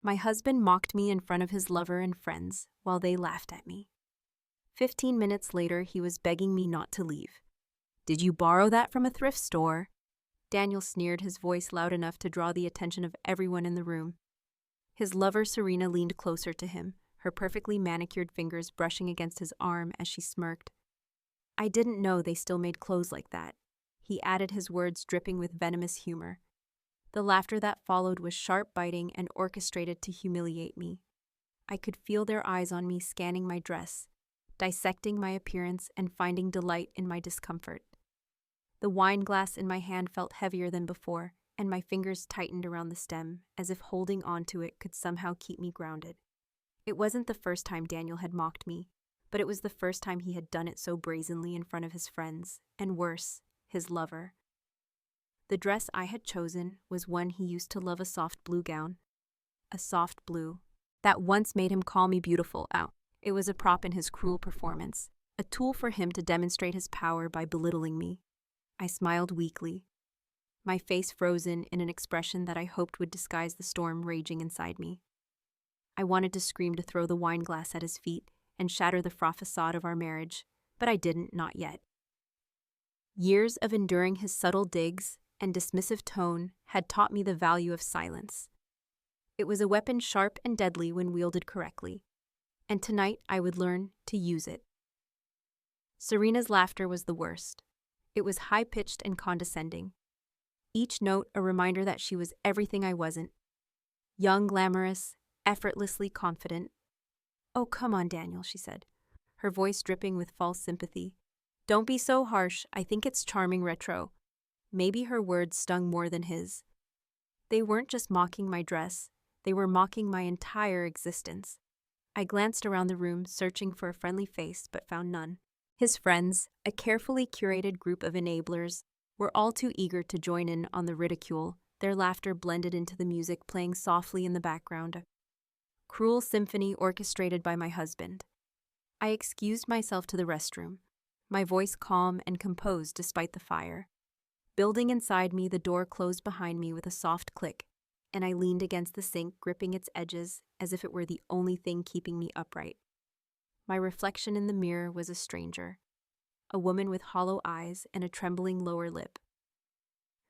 My husband mocked me in front of his lover and friends while they laughed at me. 15 minutes later, he was begging me not to leave. "Did you borrow that from a thrift store?" Daniel sneered, his voice loud enough to draw the attention of everyone in the room. His lover, Serena, leaned closer to him, her perfectly manicured fingers brushing against his arm as she smirked. "I didn't know they still made clothes like that," he added, his words dripping with venomous humor. The laughter that followed was sharp, biting, and orchestrated to humiliate me. I could feel their eyes on me, scanning my dress, dissecting my appearance, and finding delight in my discomfort. The wine glass in my hand felt heavier than before, and my fingers tightened around the stem, as if holding onto it could somehow keep me grounded. It wasn't the first time Daniel had mocked me, but it was the first time he had done it so brazenly in front of his friends, and worse, his lover. The dress I had chosen was one he used to love, a soft blue gown. A soft blue that once made him call me beautiful. It was a prop in his cruel performance, a tool for him to demonstrate his power by belittling me. I smiled weakly, my face frozen in an expression that I hoped would disguise the storm raging inside me. I wanted to scream, to throw the wine glass at his feet and shatter the facade of our marriage, but I didn't, not yet. Years of enduring his subtle digs and dismissive tone had taught me the value of silence. It was a weapon sharp and deadly when wielded correctly, and tonight I would learn to use it. Serena's laughter was the worst. It was high-pitched and condescending, each note a reminder that she was everything I wasn't. Young, glamorous, effortlessly confident. "Oh, come on, Daniel," she said, her voice dripping with false sympathy. "Don't be so harsh. I think it's charming retro." Maybe her words stung more than his. They weren't just mocking my dress, they were mocking my entire existence. I glanced around the room, searching for a friendly face, but found none. His friends, a carefully curated group of enablers, were all too eager to join in on the ridicule. Their laughter blended into the music playing softly in the background, a cruel symphony orchestrated by my husband. I excused myself to the restroom, my voice calm and composed despite the fire. Building inside me, the door closed behind me with a soft click, and I leaned against the sink, gripping its edges as if it were the only thing keeping me upright. My reflection in the mirror was a stranger, a woman with hollow eyes and a trembling lower lip.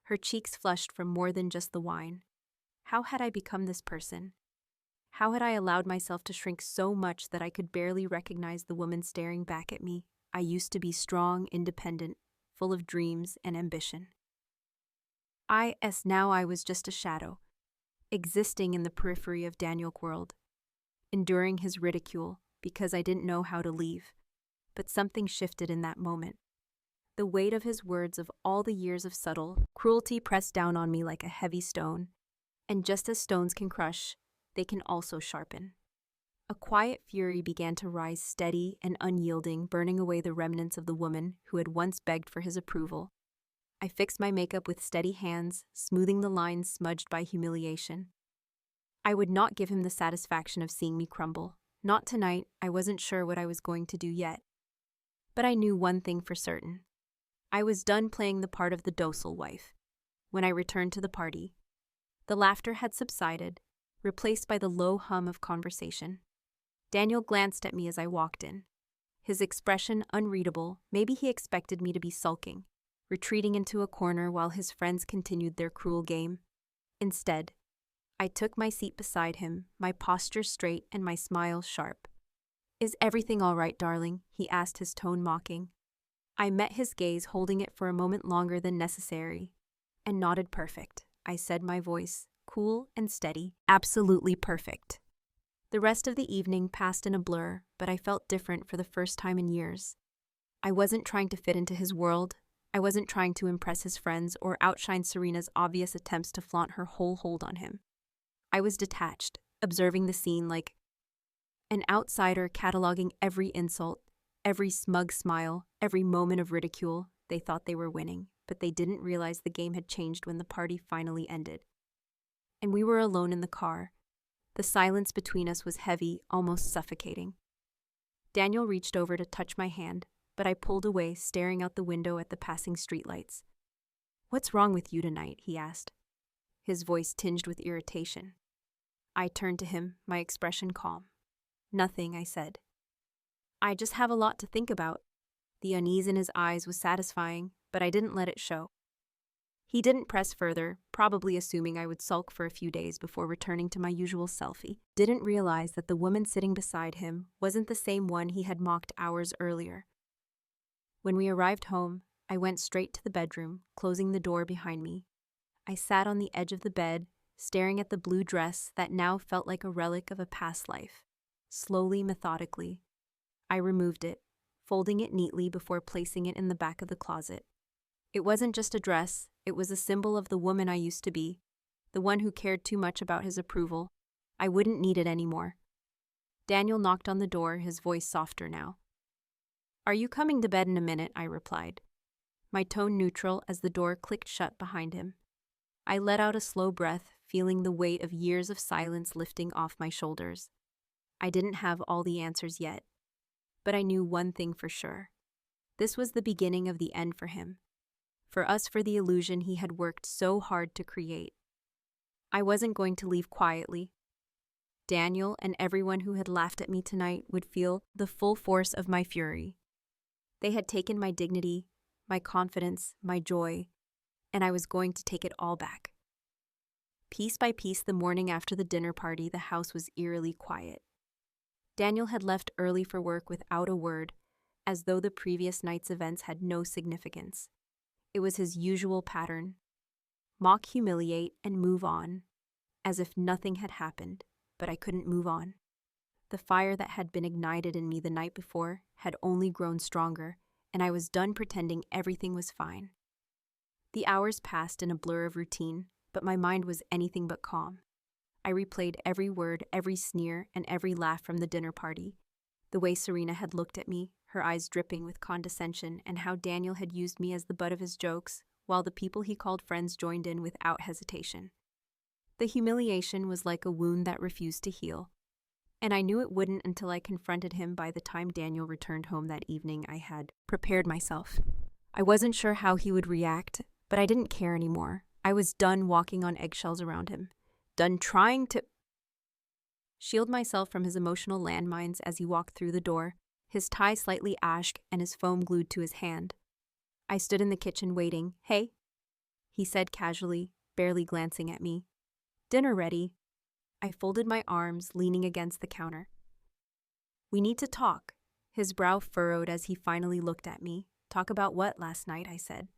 Her cheeks flushed from more than just the wine. How had I become this person? How had I allowed myself to shrink so much that I could barely recognize the woman staring back at me? I used to be strong, independent, full of dreams and ambition. Now I was just a shadow, existing in the periphery of Daniel's world, enduring his ridicule because I didn't know how to leave. But something shifted in that moment. The weight of his words, of all the years of subtle cruelty, pressed down on me like a heavy stone. And just as stones can crush, they can also sharpen. A quiet fury began to rise, steady and unyielding, burning away the remnants of the woman who had once begged for his approval. I fixed my makeup with steady hands, smoothing the lines smudged by humiliation. I would not give him the satisfaction of seeing me crumble. Not tonight. I wasn't sure what I was going to do yet. But I knew one thing for certain. I was done playing the part of the docile wife. When I returned to the party, the laughter had subsided, replaced by the low hum of conversation. Daniel glanced at me as I walked in, his expression unreadable. Maybe he expected me to be sulking, retreating into a corner while his friends continued their cruel game. Instead, I took my seat beside him, my posture straight and my smile sharp. "Is everything all right, darling?" he asked, his tone mocking. I met his gaze, holding it for a moment longer than necessary, and nodded. "Perfect," I said, my voice cool and steady. "Absolutely perfect." The rest of the evening passed in a blur, but I felt different for the first time in years. I wasn't trying to fit into his world. I wasn't trying to impress his friends or outshine Serena's obvious attempts to flaunt her whole hold on him. I was detached, observing the scene like an outsider, cataloging every insult, every smug smile, every moment of ridicule. They thought they were winning, but they didn't realize the game had changed when the party finally ended. And we were alone in the car. The silence between us was heavy, almost suffocating. Daniel reached over to touch my hand, but I pulled away, staring out the window at the passing streetlights. "What's wrong with you tonight?" he asked, his voice tinged with irritation. I turned to him, my expression calm. Nothing, I said. I just have a lot to think about. The unease in his eyes was satisfying, but I didn't let it show. He didn't press further, probably assuming I would sulk for a few days before returning to my usual selfie. Didn't realize that the woman sitting beside him wasn't the same one he had mocked hours earlier. When we arrived home, I went straight to the bedroom, closing the door behind me. I sat on the edge of the bed, staring at the blue dress that now felt like a relic of a past life. Slowly, methodically, I removed it, folding it neatly before placing it in the back of the closet. It wasn't just a dress, it was a symbol of the woman I used to be, the one who cared too much about his approval. I wouldn't need it anymore. Daniel knocked on the door, his voice softer now. "Are you coming to bed in a minute?" I replied, my tone neutral as the door clicked shut behind him. I let out a slow breath, feeling the weight of years of silence lifting off my shoulders. I didn't have all the answers yet, but I knew one thing for sure. This was the beginning of the end for him. For us, for the illusion he had worked so hard to create. I wasn't going to leave quietly. Daniel and everyone who had laughed at me tonight would feel the full force of my fury. They had taken my dignity, my confidence, my joy, and I was going to take it all back. Piece by piece, the morning after the dinner party, the house was eerily quiet. Daniel had left early for work without a word, as though the previous night's events had no significance. It was his usual pattern. Mock, humiliate, and move on, as if nothing had happened, but I couldn't move on. The fire that had been ignited in me the night before had only grown stronger, and I was done pretending everything was fine. The hours passed in a blur of routine, but my mind was anything but calm. I replayed every word, every sneer, and every laugh from the dinner party. The way Serena had looked at me, her eyes dripping with condescension, and how Daniel had used me as the butt of his jokes, while the people he called friends joined in without hesitation. The humiliation was like a wound that refused to heal, and I knew it wouldn't until I confronted him. By the time Daniel returned home that evening, I had prepared myself. I wasn't sure how he would react, but I didn't care anymore. I was done walking on eggshells around him, done trying to shield myself from his emotional landmines as he walked through the door, his tie slightly ashed and his phone glued to his hand. I stood in the kitchen waiting. "Hey," he said casually, barely glancing at me. "Dinner ready." I folded my arms, leaning against the counter. "We need to talk." His brow furrowed as he finally looked at me. "Talk about what last night?" I said,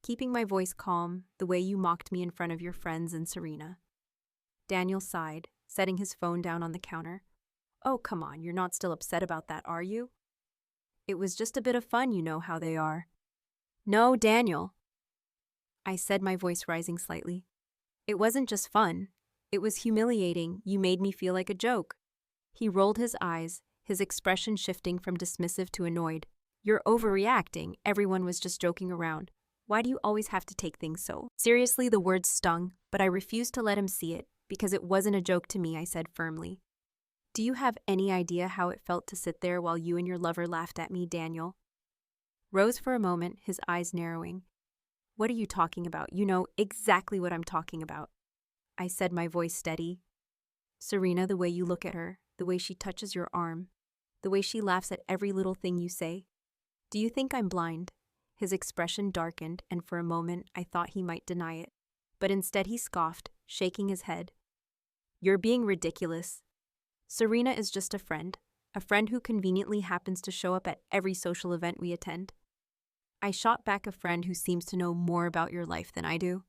keeping my voice calm, "the way you mocked me in front of your friends and Serena." Daniel sighed, setting his phone down on the counter. "Oh, come on, you're not still upset about that, are you?" "It was just a bit of fun, you know how they are." "No, Daniel," I said, my voice rising slightly. "It wasn't just fun. It was humiliating. You made me feel like a joke." He rolled his eyes, his expression shifting from dismissive to annoyed. "You're overreacting. Everyone was just joking around. Why do you always have to take things so seriously?" The words stung, but I refused to let him see it, because it wasn't a joke to me, I said firmly. "Do you have any idea how it felt to sit there while you and your lover laughed at me, Daniel?" Rose for a moment, his eyes narrowing. "What are you talking about? You know exactly what I'm talking about," I said, my voice steady. "Serena, the way you look at her, the way she touches your arm, the way she laughs at every little thing you say. Do you think I'm blind?" His expression darkened, and for a moment I thought he might deny it. But instead he scoffed, shaking his head. "You're being ridiculous. Serena is just a friend who conveniently happens to show up at every social event we attend." I shot back, "A friend who seems to know more about your life than I do."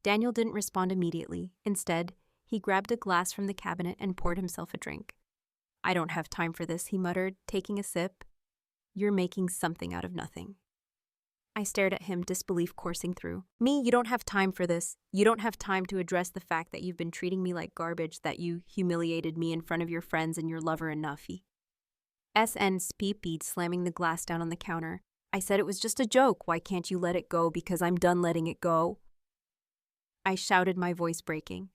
Daniel didn't respond immediately. Instead, he grabbed a glass from the cabinet and poured himself a drink. "I don't have time for this," he muttered, taking a sip. "You're making something out of nothing." I stared at him, disbelief coursing through me. "You don't have time for this. You don't have time to address the fact that you've been treating me like garbage, that you humiliated me in front of your friends and your lover enough." He speed, slamming the glass down on the counter. "I said it was just a joke. Why can't you let it go? Because I'm done letting it go." I shouted, my voice breaking.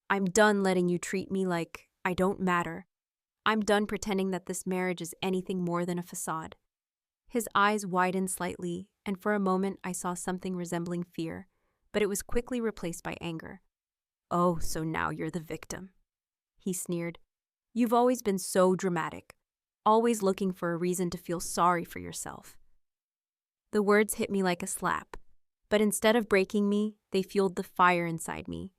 "I'm done letting you treat me like I don't matter. I'm done pretending that this marriage is anything more than a facade." His eyes widened slightly, and for a moment I saw something resembling fear, but it was quickly replaced by anger. "Oh, so now you're the victim." he sneered. You've always been so dramatic, always looking for a reason to feel sorry for yourself. The words hit me like a slap, but instead of breaking me, they fueled the fire inside me.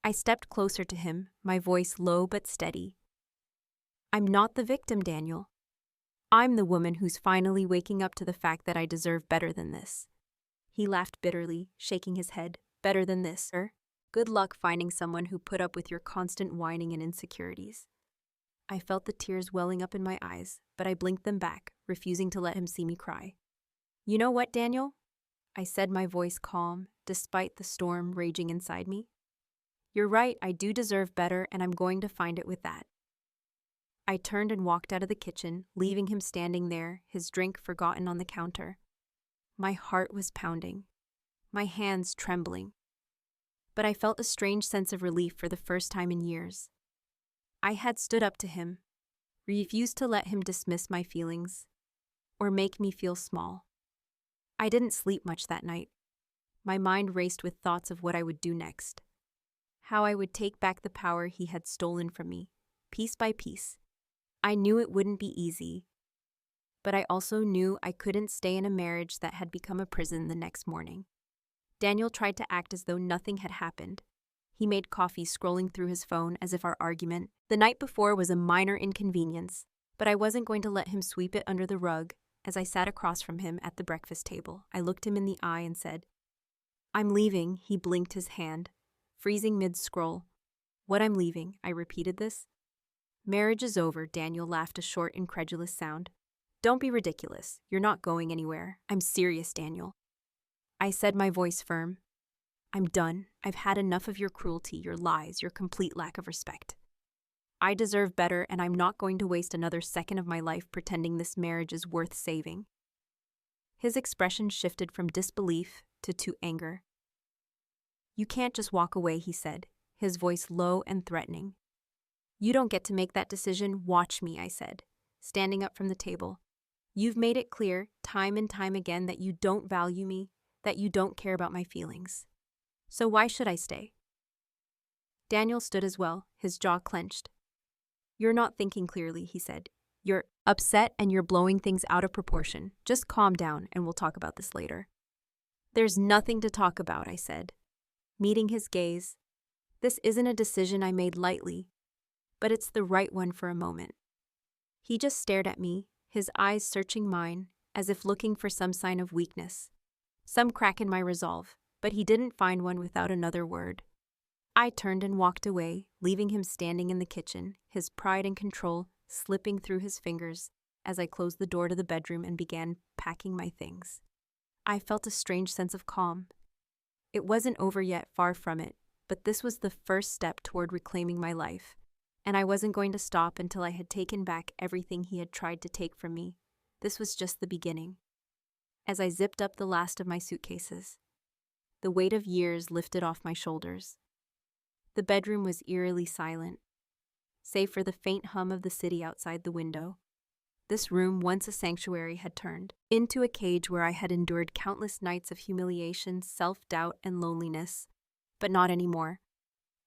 I stepped closer to him, my voice low but steady. I'm not the victim, Daniel. I'm the woman who's finally waking up to the fact that I deserve better than this. He laughed bitterly, shaking his head. Better than this, sir? Good luck finding someone who put up with your constant whining and insecurities. I felt the tears welling up in my eyes, but I blinked them back, refusing to let him see me cry. You know what, Daniel? I said, my voice calm, despite the storm raging inside me. You're right, I do deserve better, and I'm going to find it with that. I turned and walked out of the kitchen, leaving him standing there, his drink forgotten on the counter. My heart was pounding, my hands trembling. But I felt a strange sense of relief for the first time in years. I had stood up to him, refused to let him dismiss my feelings, or make me feel small. I didn't sleep much that night. My mind raced with thoughts of what I would do next. How I would take back the power he had stolen from me, piece by piece. I knew it wouldn't be easy, but I also knew I couldn't stay in a marriage that had become a prison the next morning. Daniel tried to act as though nothing had happened. He made coffee, scrolling through his phone as if our argument the night before was a minor inconvenience, but I wasn't going to let him sweep it under the rug. As I sat across from him at the breakfast table, I looked him in the eye and said, I'm leaving. He blinked his hand, freezing mid-scroll. What, I'm leaving? I repeated this. Marriage is over, Daniel laughed, a short, incredulous sound. Don't be ridiculous. You're not going anywhere. I'm serious, Daniel. I said, my voice firm. I'm done. I've had enough of your cruelty, your lies, your complete lack of respect. I deserve better, and I'm not going to waste another second of my life pretending this marriage is worth saving. His expression shifted from disbelief to anger. You can't just walk away, he said, his voice low and threatening. You don't get to make that decision. Watch me, I said, standing up from the table. You've made it clear, time and time again, that you don't value me, that you don't care about my feelings. So why should I stay? Daniel stood as well, his jaw clenched. You're not thinking clearly, he said. You're upset and you're blowing things out of proportion. Just calm down and we'll talk about this later. There's nothing to talk about, I said, meeting his gaze. This isn't a decision I made lightly, but it's the right one for a moment. He just stared at me, his eyes searching mine, as if looking for some sign of weakness, some crack in my resolve, but he didn't find one without another word. I turned and walked away, leaving him standing in the kitchen, his pride and control slipping through his fingers as I closed the door to the bedroom and began packing my things. I felt a strange sense of calm. It wasn't over yet, far from it, but this was the first step toward reclaiming my life, and I wasn't going to stop until I had taken back everything he had tried to take from me. This was just the beginning. As I zipped up the last of my suitcases, the weight of years lifted off my shoulders. The bedroom was eerily silent, save for the faint hum of the city outside the window. This room, once a sanctuary, had turned into a cage where I had endured countless nights of humiliation, self-doubt, and loneliness, but not anymore.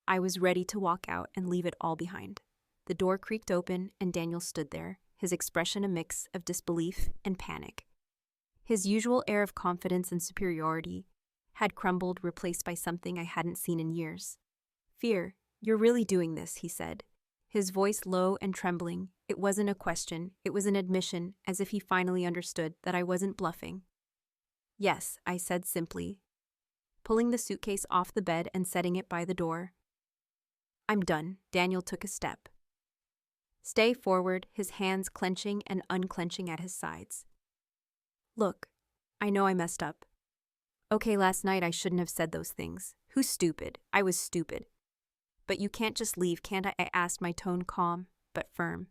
I was ready to walk out and leave it all behind. The door creaked open, and Daniel stood there, his expression a mix of disbelief and panic. His usual air of confidence and superiority had crumbled, replaced by something I hadn't seen in years. Fear. You're really doing this, he said, his voice low and trembling. It wasn't a question, it was an admission, as if he finally understood that I wasn't bluffing. Yes, I said simply, pulling the suitcase off the bed and setting it by the door. I'm done. Daniel took a step. Stay forward, his hands clenching and unclenching at his sides. Look, I know I messed up. Okay, last night I shouldn't have said those things. Who's stupid? I was stupid. But you can't just leave, can't I? I asked, my tone calm, but firm.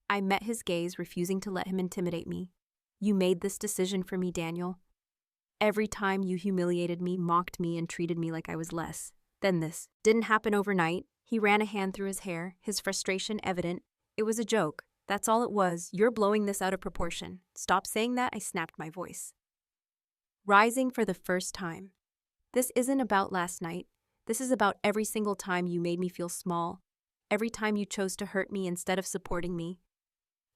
I met his gaze, refusing to let him intimidate me. You made this decision for me, Daniel. Every time you humiliated me, mocked me, and treated me like I was less. Then this didn't happen overnight. He ran a hand through his hair, his frustration evident. It was a joke. That's all it was. You're blowing this out of proportion. Stop saying that, I snapped, my voice rising for the first time. This isn't about last night. This is about every single time you made me feel small, every time you chose to hurt me instead of supporting me.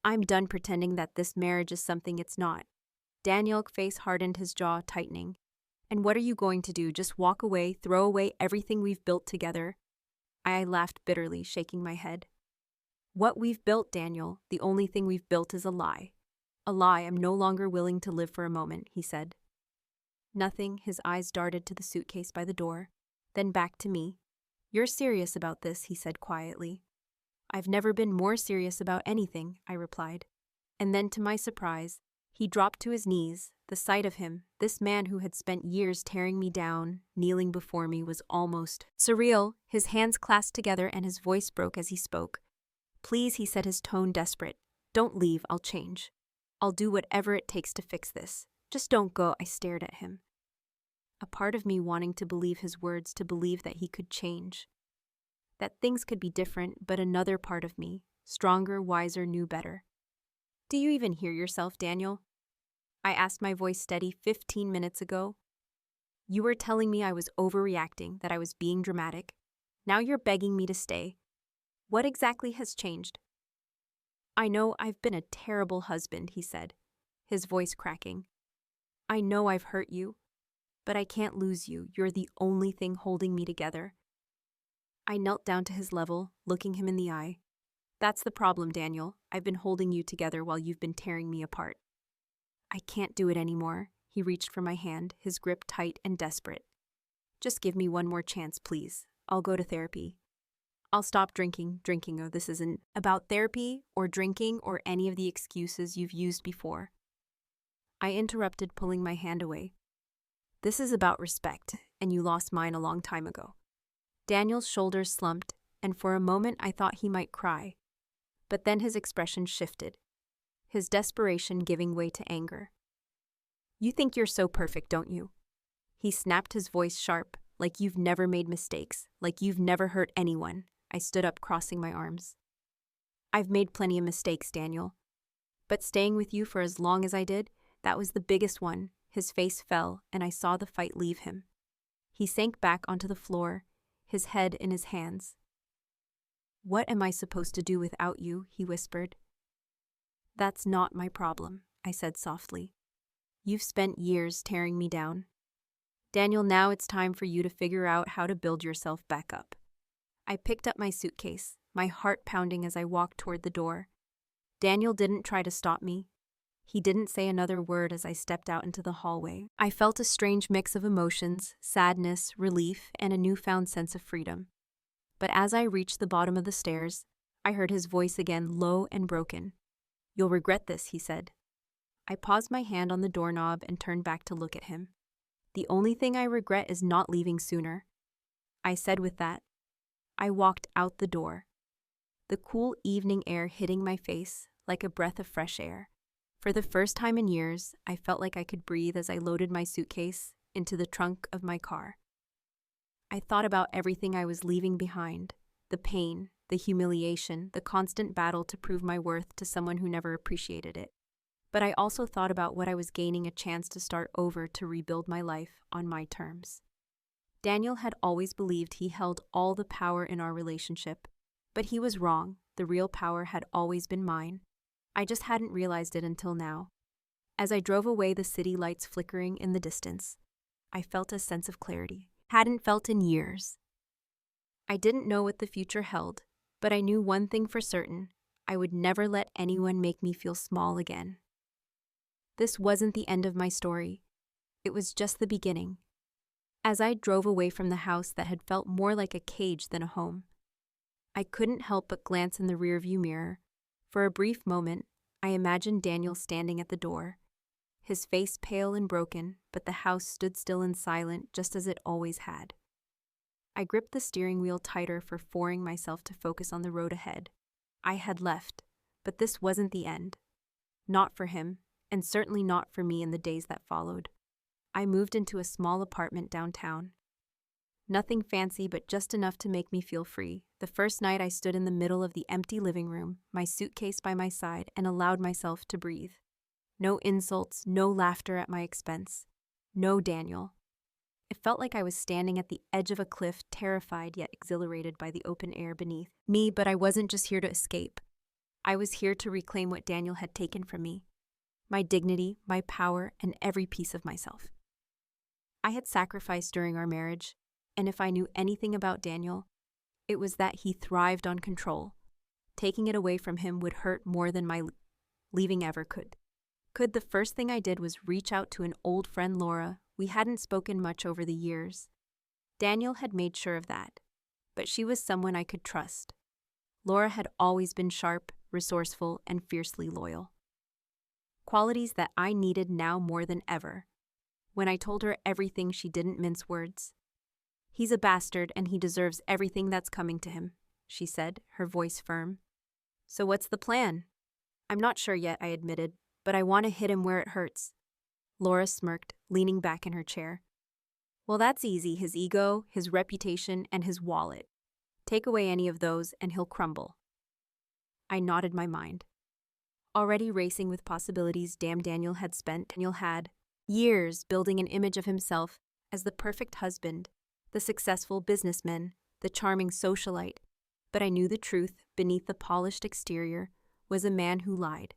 I'm done pretending that this marriage is something it's not. Daniel's face hardened, his jaw tightening. And what are you going to do? Just walk away, throw away everything we've built together? I laughed bitterly, shaking my head. What we've built, Daniel, the only thing we've built is a lie. A lie I'm no longer willing to live for a moment, he said. Nothing, his eyes darted to the suitcase by the door, then back to me. You're serious about this, he said quietly. I've never been more serious about anything, I replied. And then to my surprise, he dropped to his knees. The sight of him, this man who had spent years tearing me down, kneeling before me, was almost surreal. His hands clasped together and his voice broke as he spoke. Please, he said, his tone desperate. Don't leave, I'll change. I'll do whatever it takes to fix this. Just don't go. I stared at him. A part of me wanting to believe his words, to believe that he could change. That things could be different, but another part of me, stronger, wiser, knew better. Do you even hear yourself, Daniel? I asked, my voice steady. 15 minutes ago. You were telling me I was overreacting, that I was being dramatic. Now you're begging me to stay. What exactly has changed? I know I've been a terrible husband, he said, his voice cracking. I know I've hurt you, but I can't lose you. You're the only thing holding me together. I knelt down to his level, looking him in the eye. That's the problem, Daniel. I've been holding you together while you've been tearing me apart. I can't do it anymore. He reached for my hand, his grip tight and desperate. Just give me one more chance, please. I'll go to therapy. I'll stop drinking. Oh, this isn't about therapy or drinking or any of the excuses you've used before. I interrupted, pulling my hand away. This is about respect, and you lost mine a long time ago. Daniel's shoulders slumped, and for a moment I thought he might cry. But then his expression shifted, his desperation giving way to anger. You think you're so perfect, don't you? He snapped, his voice sharp, like you've never made mistakes, like you've never hurt anyone. I stood up, crossing my arms. I've made plenty of mistakes, Daniel. But staying with you for as long as I did, that was the biggest one. His face fell, and I saw the fight leave him. He sank back onto the floor, his head in his hands. What am I supposed to do without you? He whispered. That's not my problem, I said softly. You've spent years tearing me down. Daniel, now it's time for you to figure out how to build yourself back up. I picked up my suitcase, my heart pounding as I walked toward the door. Daniel didn't try to stop me. He didn't say another word as I stepped out into the hallway. I felt a strange mix of emotions, sadness, relief, and a newfound sense of freedom. But as I reached the bottom of the stairs, I heard his voice again, low and broken. You'll regret this, he said. I paused, my hand on the doorknob, and turned back to look at him. The only thing I regret is not leaving sooner, I said with that. I walked out the door, the cool evening air hitting my face like a breath of fresh air. For the first time in years, I felt like I could breathe as I loaded my suitcase into the trunk of my car. I thought about everything I was leaving behind, the pain, the humiliation, the constant battle to prove my worth to someone who never appreciated it. But I also thought about what I was gaining, a chance to start over, to rebuild my life on my terms. Daniel had always believed he held all the power in our relationship, but he was wrong. The real power had always been mine. I just hadn't realized it until now. As I drove away, the city lights flickering in the distance, I felt a sense of clarity. Hadn't felt in years. I didn't know what the future held, but I knew one thing for certain. I would never let anyone make me feel small again. This wasn't the end of my story. It was just the beginning. As I drove away from the house that had felt more like a cage than a home, I couldn't help but glance in the rearview mirror. For a brief moment, I imagined Daniel standing at the door, his face pale and broken, but the house stood still and silent, just as it always had. I gripped the steering wheel tighter, forcing myself to focus on the road ahead. I had left, but this wasn't the end. Not for him, and certainly not for me in the days that followed. I moved into a small apartment downtown. Nothing fancy, but just enough to make me feel free. The first night I stood in the middle of the empty living room, my suitcase by my side, and allowed myself to breathe. No insults, no laughter at my expense. No Daniel. It felt like I was standing at the edge of a cliff, terrified yet exhilarated by the open air beneath me, but I wasn't just here to escape. I was here to reclaim what Daniel had taken from me: my dignity, my power, and every piece of myself. I had sacrificed during our marriage, and if I knew anything about Daniel, it was that he thrived on control. Taking it away from him would hurt more than my leaving ever could. The first thing I did was reach out to an old friend, Laura. We hadn't spoken much over the years. Daniel had made sure of that, but she was someone I could trust. Laura had always been sharp, resourceful, and fiercely loyal. Qualities that I needed now more than ever. When I told her everything, she didn't mince words. "He's a bastard and he deserves everything that's coming to him," she said, her voice firm. "So what's the plan?" "I'm not sure yet," I admitted, "but I want to hit him where it hurts." Laura smirked, leaning back in her chair. "Well, that's easy: his ego, his reputation, and his wallet. Take away any of those and he'll crumble." I nodded my mind. Already racing with possibilities, Daniel had years building an image of himself as the perfect husband, the successful businessman, the charming socialite. But I knew the truth beneath the polished exterior was a man who lied,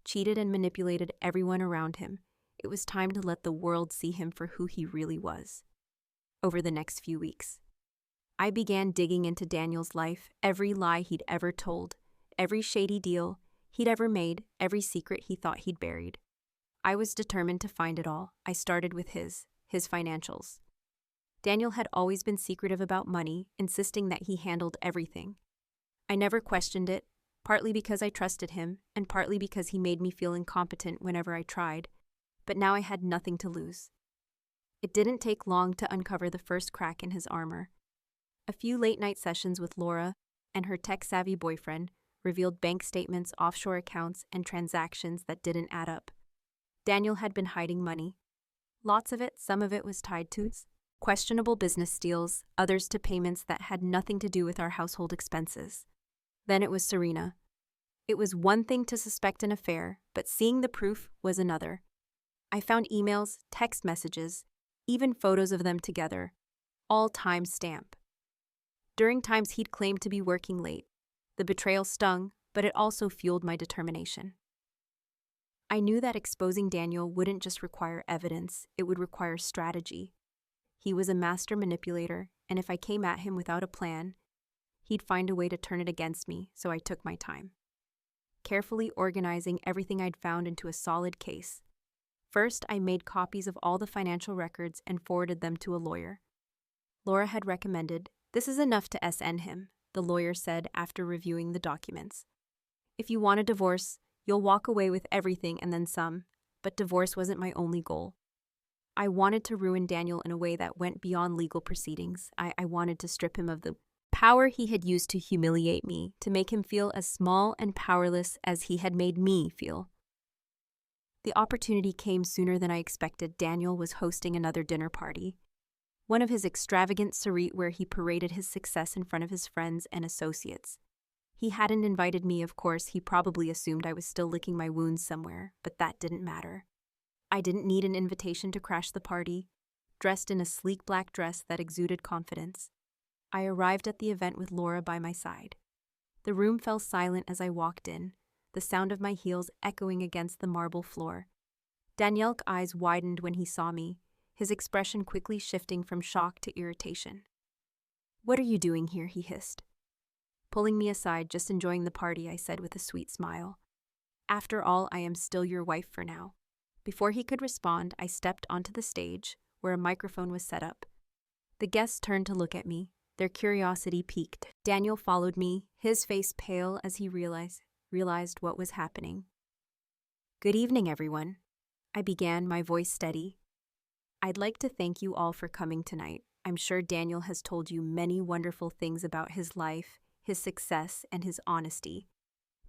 cheated, and manipulated everyone around him. It was time to let the world see him for who he really was. Over the next few weeks, I began digging into Daniel's life, every lie he'd ever told, every shady deal he'd ever made, every secret he thought he'd buried. I was determined to find it all. I started with his financials. Daniel had always been secretive about money, insisting that he handled everything. I never questioned it, partly because I trusted him, and partly because he made me feel incompetent whenever I tried. But now I had nothing to lose. It didn't take long to uncover the first crack in his armor. A few late-night sessions with Laura and her tech-savvy boyfriend revealed bank statements, offshore accounts, and transactions that didn't add up. Daniel had been hiding money. Lots of it. Some of it was tied to questionable business deals, others to payments that had nothing to do with our household expenses. Then it was Serena. It was one thing to suspect an affair, but seeing the proof was another. I found emails, text messages, even photos of them together, all time-stamp. During times he'd claimed to be working late. The betrayal stung, but it also fueled my determination. I knew that exposing Daniel wouldn't just require evidence, it would require strategy. He was a master manipulator, and if I came at him without a plan, he'd find a way to turn it against me, so I took my time, carefully organizing everything I'd found into a solid case. First, I made copies of all the financial records and forwarded them to a lawyer. Laura had recommended, "This is enough to SN him," the lawyer said after reviewing the documents. "If you want a divorce, you'll walk away with everything and then some." But divorce wasn't my only goal. I wanted to ruin Daniel in a way that went beyond legal proceedings. I wanted to strip him of the power he had used to humiliate me, to make him feel as small and powerless as he had made me feel. The opportunity came sooner than I expected. Daniel was hosting another dinner party, one of his extravagant soirees where he paraded his success in front of his friends and associates. He hadn't invited me, of course. He probably assumed I was still licking my wounds somewhere, but that didn't matter. I didn't need an invitation to crash the party. Dressed in a sleek black dress that exuded confidence, I arrived at the event with Laura by my side. The room fell silent as I walked in, the sound of my heels echoing against the marble floor. Daniel's eyes widened when he saw me, his expression quickly shifting from shock to irritation. "What are you doing here?" he hissed. Pulling me aside, "Just enjoying the party," I said with a sweet smile. "After all, I am still your wife for now." Before he could respond, I stepped onto the stage, where a microphone was set up. The guests turned to look at me, their curiosity piqued. Daniel followed me, his face pale as he realized what was happening. "Good evening, everyone," I began, my voice steady. "I'd like to thank you all for coming tonight. I'm sure Daniel has told you many wonderful things about his life, his success, and his honesty.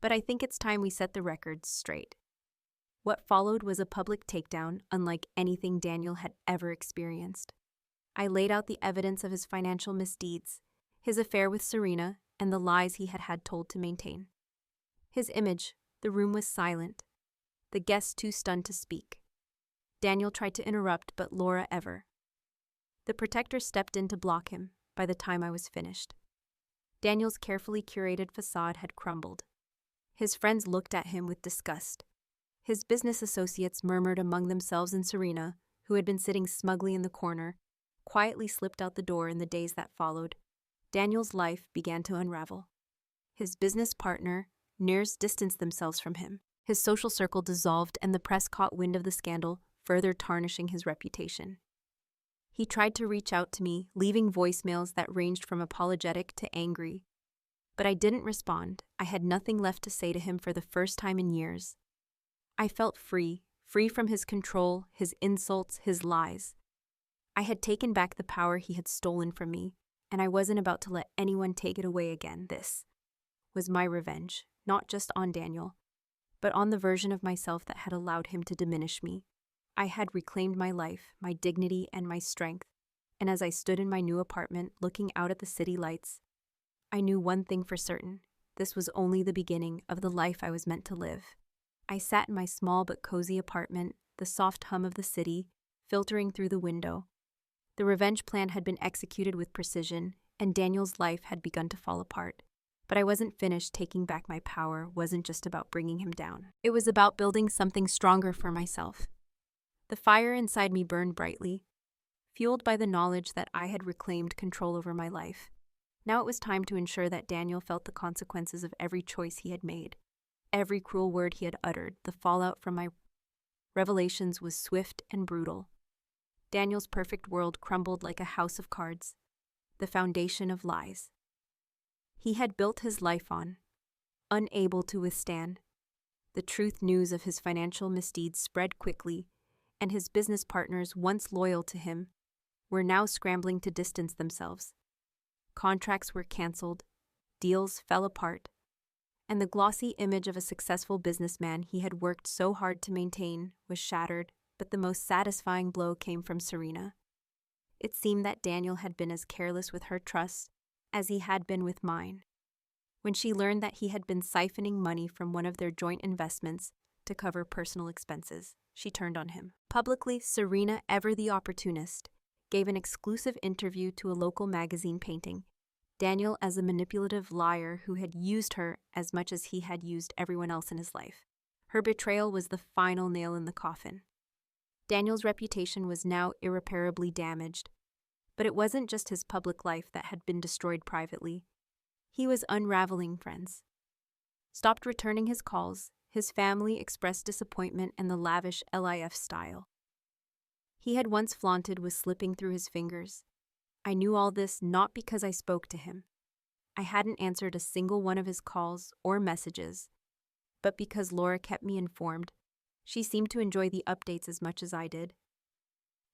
But I think it's time we set the records straight." What followed was a public takedown unlike anything Daniel had ever experienced. I laid out the evidence of his financial misdeeds, his affair with Serena, and the lies he had told to maintain his image. The room was silent, the guests too stunned to speak. Daniel tried to interrupt, but Laura The protector stepped in to block him by the time I was finished. Daniel's carefully curated facade had crumbled. His friends looked at him with disgust. His business associates murmured among themselves, and Serena, who had been sitting smugly in the corner, quietly slipped out the door in the days that followed. Daniel's life began to unravel. His business partner, Nurs, distanced themselves from him. His social circle dissolved, and the press caught wind of the scandal, further tarnishing his reputation. He tried to reach out to me, leaving voicemails that ranged from apologetic to angry. But I didn't respond. I had nothing left to say to him for the first time in years. I felt free from his control, his insults, his lies. I had taken back the power he had stolen from me, and I wasn't about to let anyone take it away again. This was my revenge, not just on Daniel, but on the version of myself that had allowed him to diminish me. I had reclaimed my life, my dignity, and my strength, and as I stood in my new apartment looking out at the city lights, I knew one thing for certain: this was only the beginning of the life I was meant to live. I sat in my small but cozy apartment, the soft hum of the city filtering through the window. The revenge plan had been executed with precision, and Daniel's life had begun to fall apart. But I wasn't finished. Taking back my power wasn't just about bringing him down. It was about building something stronger for myself. The fire inside me burned brightly, fueled by the knowledge that I had reclaimed control over my life. Now it was time to ensure that Daniel felt the consequences of every choice he had made. Every cruel word he had uttered, the fallout from my revelations was swift and brutal. Daniel's perfect world crumbled like a house of cards, the foundation of lies he had built his life on, unable to withstand. The truth news of his financial misdeeds spread quickly, and his business partners, once loyal to him, were now scrambling to distance themselves. Contracts were canceled, deals fell apart, and the glossy image of a successful businessman he had worked so hard to maintain was shattered. But the most satisfying blow came from Serena. It seemed that Daniel had been as careless with her trust as he had been with mine. When she learned that he had been siphoning money from one of their joint investments to cover personal expenses, she turned on him. Publicly, Serena, ever the opportunist, gave an exclusive interview to a local magazine painting Daniel as a manipulative liar who had used her as much as he had used everyone else in his life. Her betrayal was the final nail in the coffin. Daniel's reputation was now irreparably damaged, but it wasn't just his public life that had been destroyed privately. He was unraveling, friends. Stopped returning his calls, his family expressed disappointment, and the lavish LIF style he had once flaunted was slipping through his fingers. I knew all this not because I spoke to him. I hadn't answered a single one of his calls or messages, but because Laura kept me informed. She seemed to enjoy the updates as much as I did.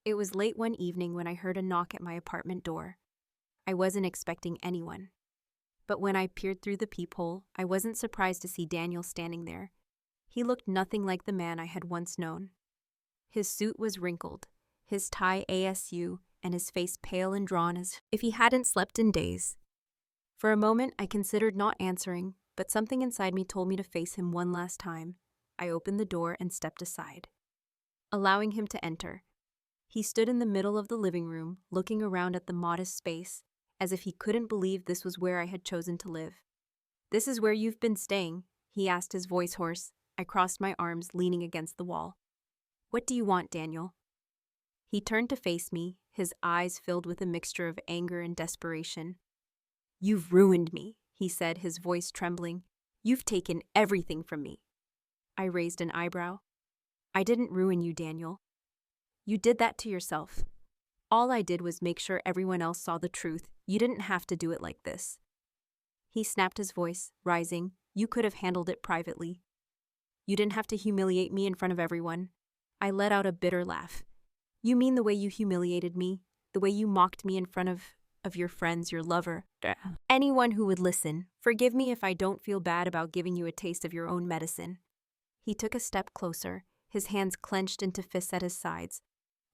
It was late one evening when I heard a knock at my apartment door. I wasn't expecting anyone. But when I peered through the peephole, I wasn't surprised to see Daniel standing there. He looked nothing like the man I had once known. His suit was wrinkled, his tie ASU, and his face pale and drawn as if he hadn't slept in days. For a moment, I considered not answering, but something inside me told me to face him one last time. I opened the door and stepped aside, allowing him to enter. He stood in the middle of the living room, looking around at the modest space, as if he couldn't believe this was where I had chosen to live. "This is where you've been staying?" he asked, his voice hoarse. I crossed my arms, leaning against the wall. "What do you want, Daniel?" He turned to face me, his eyes filled with a mixture of anger and desperation. "You've ruined me," he said, his voice trembling. "You've taken everything from me." I raised an eyebrow. "I didn't ruin you, Daniel. You did that to yourself. All I did was make sure everyone else saw the truth. You didn't have to do it like this." He snapped his voice, rising. "You could have handled it privately. You didn't have to humiliate me in front of everyone." I let out a bitter laugh. "You mean the way you humiliated me? The way you mocked me in front of your friends, your lover, anyone who would listen? Forgive me if I don't feel bad about giving you a taste of your own medicine." He took a step closer, his hands clenched into fists at his sides.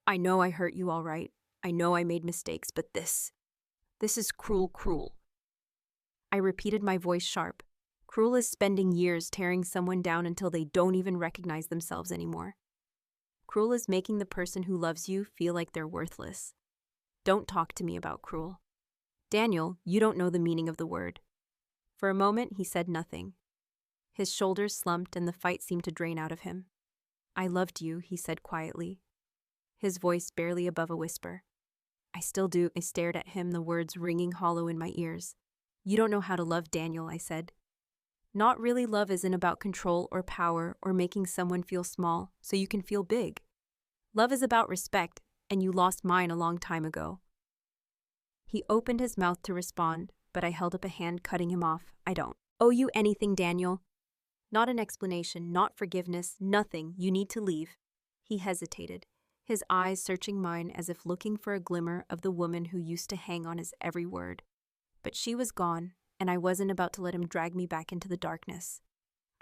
"I know I hurt you, all right. I know I made mistakes, but this is cruel. I repeated, my voice sharp. Cruel is spending years tearing someone down until they don't even recognize themselves anymore. Cruel is making the person who loves you feel like they're worthless. Don't talk to me about cruel. Daniel, you don't know the meaning of the word. For a moment, he said nothing. His shoulders slumped and the fight seemed to drain out of him. I loved you, he said quietly, his voice barely above a whisper. I still do. I stared at him, the words ringing hollow in my ears. You don't know how to love, Daniel, I said. Not really. Love isn't about control or power or making someone feel small so you can feel big. Love is about respect, and you lost mine a long time ago. He opened his mouth to respond, but I held up a hand, cutting him off. I don't owe you anything, Daniel. Not an explanation, not forgiveness, nothing. You need to leave. He hesitated, his eyes searching mine as if looking for a glimmer of the woman who used to hang on his every word. But she was gone, and I wasn't about to let him drag me back into the darkness.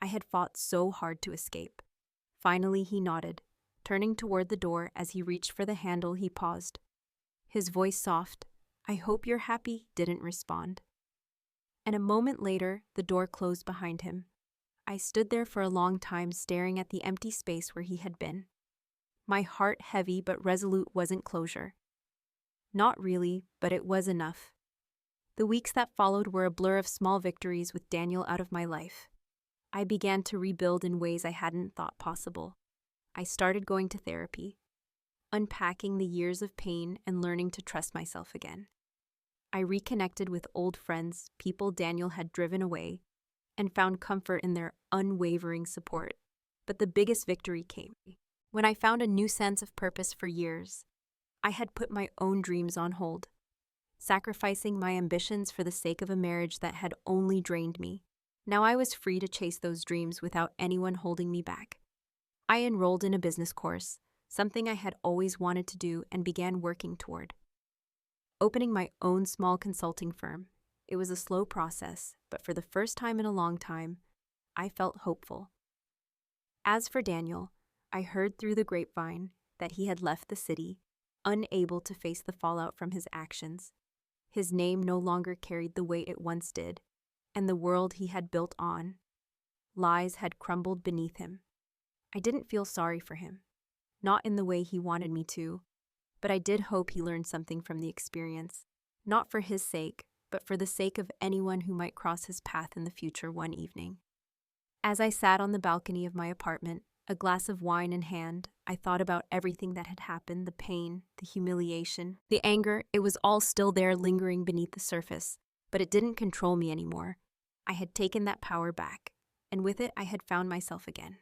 I had fought so hard to escape. Finally, he nodded, turning toward the door. As he reached for the handle, he paused. His voice soft. I hope you're happy, didn't respond. And a moment later, the door closed behind him. I stood there for a long time, staring at the empty space where he had been. My heart heavy but resolute. Wasn't closure. Not really, but it was enough. The weeks that followed were a blur of small victories with Daniel out of my life. I began to rebuild in ways I hadn't thought possible. I started going to therapy, unpacking the years of pain and learning to trust myself again. I reconnected with old friends, people Daniel had driven away, and found comfort in their unwavering support. But the biggest victory came when I found a new sense of purpose. For years, I had put my own dreams on hold, sacrificing my ambitions for the sake of a marriage that had only drained me. Now I was free to chase those dreams without anyone holding me back. I enrolled in a business course, something I had always wanted to do, and began working toward opening my own small consulting firm. It was a slow process, but for the first time in a long time, I felt hopeful. As for Daniel, I heard through the grapevine that he had left the city, unable to face the fallout from his actions. His name no longer carried the weight it once did, and the world he had built on lies had crumbled beneath him. I didn't feel sorry for him, not in the way he wanted me to, but I did hope he learned something from the experience, not for his sake, but for the sake of anyone who might cross his path in the future one evening. As I sat on the balcony of my apartment, a glass of wine in hand, I thought about everything that had happened, the pain, the humiliation, the anger. It was all still there, lingering beneath the surface, but it didn't control me anymore. I had taken that power back, and with it I had found myself again.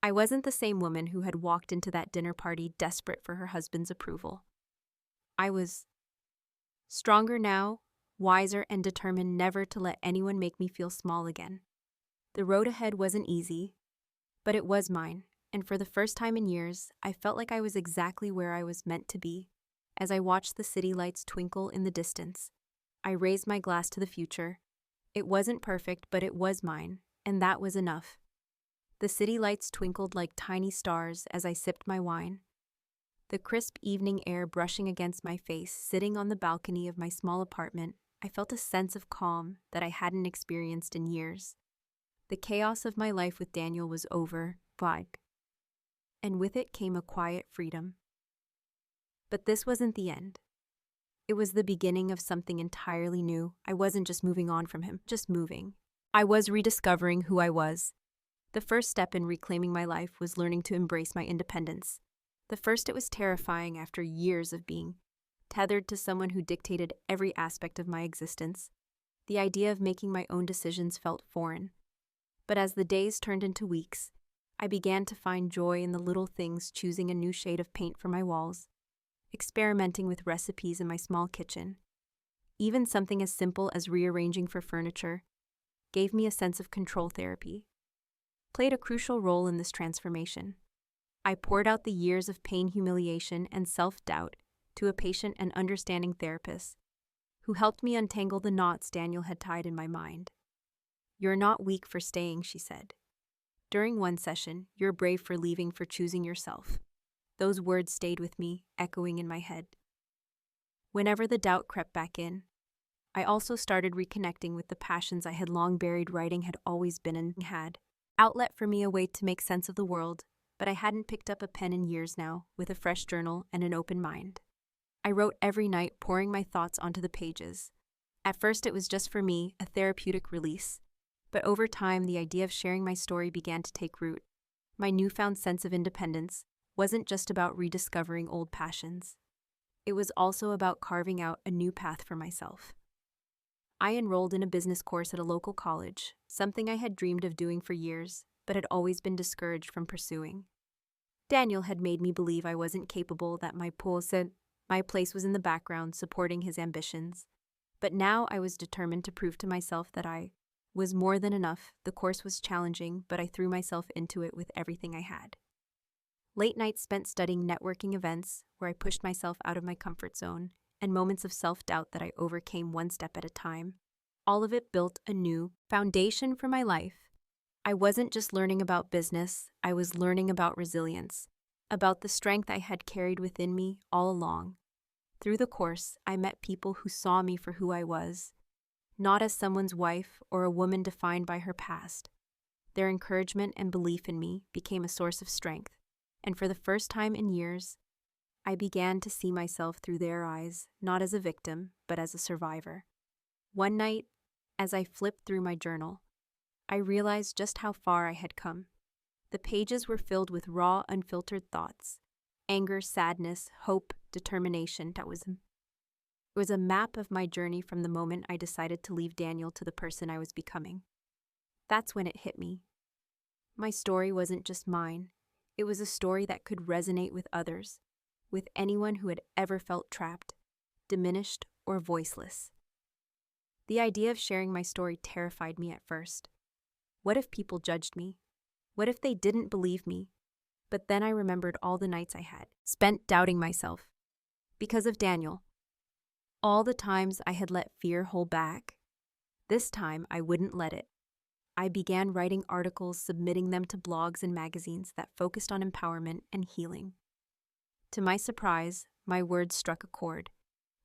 I wasn't the same woman who had walked into that dinner party desperate for her husband's approval. I was stronger now, wiser, and determined never to let anyone make me feel small again. The road ahead wasn't easy, but it was mine, and for the first time in years, I felt like I was exactly where I was meant to be. As I watched the city lights twinkle in the distance, I raised my glass to the future. It wasn't perfect, but it was mine, and that was enough. The city lights twinkled like tiny stars as I sipped my wine. The crisp evening air brushing against my face, sitting on the balcony of my small apartment, I felt a sense of calm that I hadn't experienced in years. The chaos of my life with Daniel was over, and with it came a quiet freedom. But this wasn't the end. It was the beginning of something entirely new. I wasn't just moving on from him, just moving. I was rediscovering who I was. The first step in reclaiming my life was learning to embrace my independence. The first, it was terrifying after years of being tethered to someone who dictated every aspect of my existence. The idea of making my own decisions felt foreign. But as the days turned into weeks, I began to find joy in the little things, choosing a new shade of paint for my walls, experimenting with recipes in my small kitchen. Even something as simple as rearranging for furniture gave me a sense of control. Therapy played a crucial role in this transformation. I poured out the years of pain, humiliation, and self-doubt to a patient and understanding therapist who helped me untangle the knots Daniel had tied in my mind. "You're not weak for staying," she said. During one session, "You're brave for leaving, for choosing yourself." Those words stayed with me, echoing in my head. Whenever the doubt crept back in, I also started reconnecting with the passions I had long buried. Writing had always been and had outlet for me, a way to make sense of the world, but I hadn't picked up a pen in years now, with a fresh journal and an open mind. I wrote every night, pouring my thoughts onto the pages. At first, it was just for me, a therapeutic release. But over time, the idea of sharing my story began to take root. My newfound sense of independence wasn't just about rediscovering old passions. It was also about carving out a new path for myself. I enrolled in a business course at a local college, something I had dreamed of doing for years, but had always been discouraged from pursuing. Daniel had made me believe I wasn't capable, that my place was in the background, supporting his ambitions. But now I was determined to prove to myself that I was more than enough. The course was challenging, but I threw myself into it with everything I had. Late nights spent studying networking events, where I pushed myself out of my comfort zone, and moments of self-doubt that I overcame one step at a time. All of it built a new foundation for my life. I wasn't just learning about business, I was learning about resilience, about the strength I had carried within me all along. Through the course, I met people who saw me for who I was, not as someone's wife or a woman defined by her past. Their encouragement and belief in me became a source of strength, and for the first time in years, I began to see myself through their eyes, not as a victim, but as a survivor. One night, as I flipped through my journal, I realized just how far I had come. The pages were filled with raw, unfiltered thoughts: anger, sadness, hope, determination. It was a map of my journey from the moment I decided to leave Daniel to the person I was becoming. That's when it hit me. My story wasn't just mine. It was a story that could resonate with others, with anyone who had ever felt trapped, diminished, or voiceless. The idea of sharing my story terrified me at first. What if people judged me? What if they didn't believe me? But then I remembered all the nights I had spent doubting myself. Because of Daniel. All the times I had let fear hold back. This time I wouldn't let it. I began writing articles, submitting them to blogs and magazines that focused on empowerment and healing. To my surprise, my words struck a chord.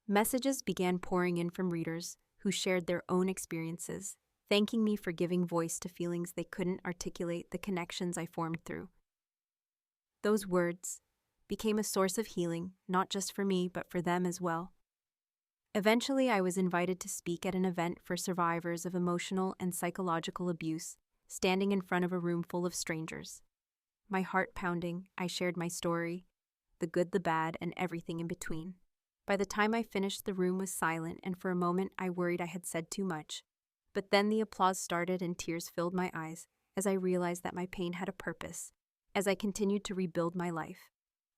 Messages began pouring in from readers who shared their own experiences, thanking me for giving voice to feelings they couldn't articulate, the connections I formed through. Those words became a source of healing, not just for me, but for them as well. Eventually, I was invited to speak at an event for survivors of emotional and psychological abuse, standing in front of a room full of strangers. My heart pounding, I shared my story, the good, the bad, and everything in between. By the time I finished, the room was silent, and for a moment I worried I had said too much. But then the applause started and tears filled my eyes as I realized that my pain had a purpose, as I continued to rebuild my life.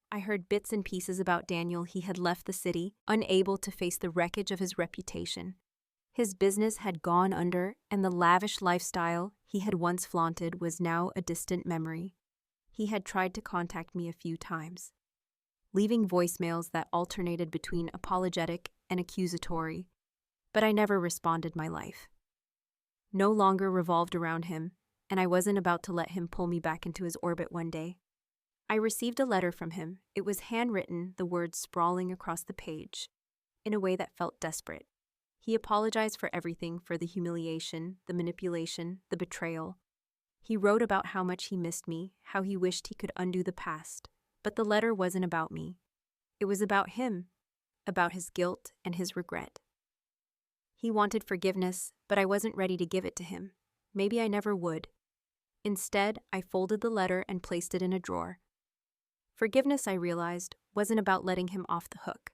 I heard bits and pieces about Daniel. He had left the city, unable to face the wreckage of his reputation. His business had gone under, and the lavish lifestyle he had once flaunted was now a distant memory. He had tried to contact me a few times, leaving voicemails that alternated between apologetic and accusatory, but I never responded. My life no longer revolved around him, and I wasn't about to let him pull me back into his orbit one day. I received a letter from him. It was handwritten, the words sprawling across the page, in a way that felt desperate. He apologized for everything, for the humiliation, the manipulation, the betrayal. He wrote about how much he missed me, how he wished he could undo the past. But the letter wasn't about me. It was about him, about his guilt and his regret. He wanted forgiveness, but I wasn't ready to give it to him. Maybe I never would. Instead, I folded the letter and placed it in a drawer. Forgiveness, I realized, wasn't about letting him off the hook.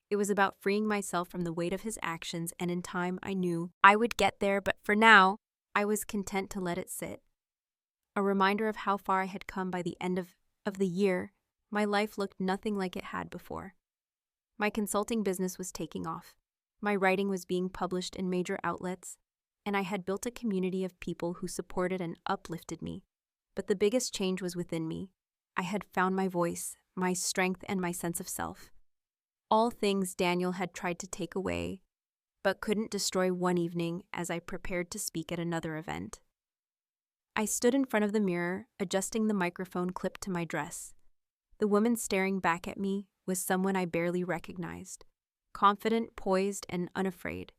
It was about freeing myself from the weight of his actions, and in time I knew I would get there, but for now, I was content to let it sit. A reminder of how far I had come. By the end of the year, my life looked nothing like it had before. My consulting business was taking off. My writing was being published in major outlets, and I had built a community of people who supported and uplifted me. But the biggest change was within me. I had found my voice, my strength, and my sense of self. All things Daniel had tried to take away, but couldn't destroy. One evening, as I prepared to speak at another event, I stood in front of the mirror, adjusting the microphone clipped to my dress. The woman staring back at me was someone I barely recognized, confident, poised, and unafraid.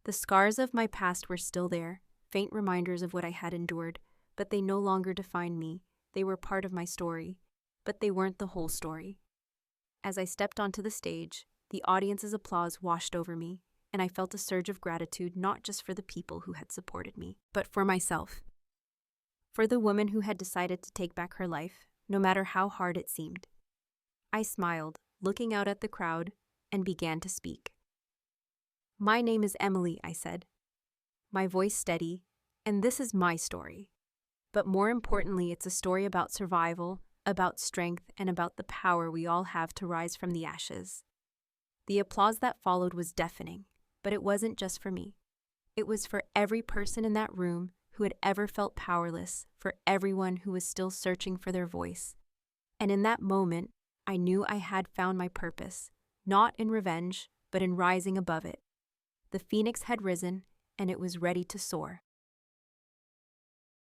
The scars of my past were still there, faint reminders of what I had endured, but they no longer defined me. They were part of my story, but they weren't the whole story. As I stepped onto the stage, the audience's applause washed over me, and I felt a surge of gratitude not just for the people who had supported me, but for myself. For the woman who had decided to take back her life, no matter how hard it seemed. I smiled, looking out at the crowd, and began to speak. "My name is Emily," I said, my voice steady, "and this is my story. But more importantly, it's a story about survival, about strength, and about the power we all have to rise from the ashes." The applause that followed was deafening, but it wasn't just for me. It was for every person in that room who had ever felt powerless, for everyone who was still searching for their voice. And in that moment, I knew I had found my purpose, not in revenge, but in rising above it. The phoenix had risen, and it was ready to soar.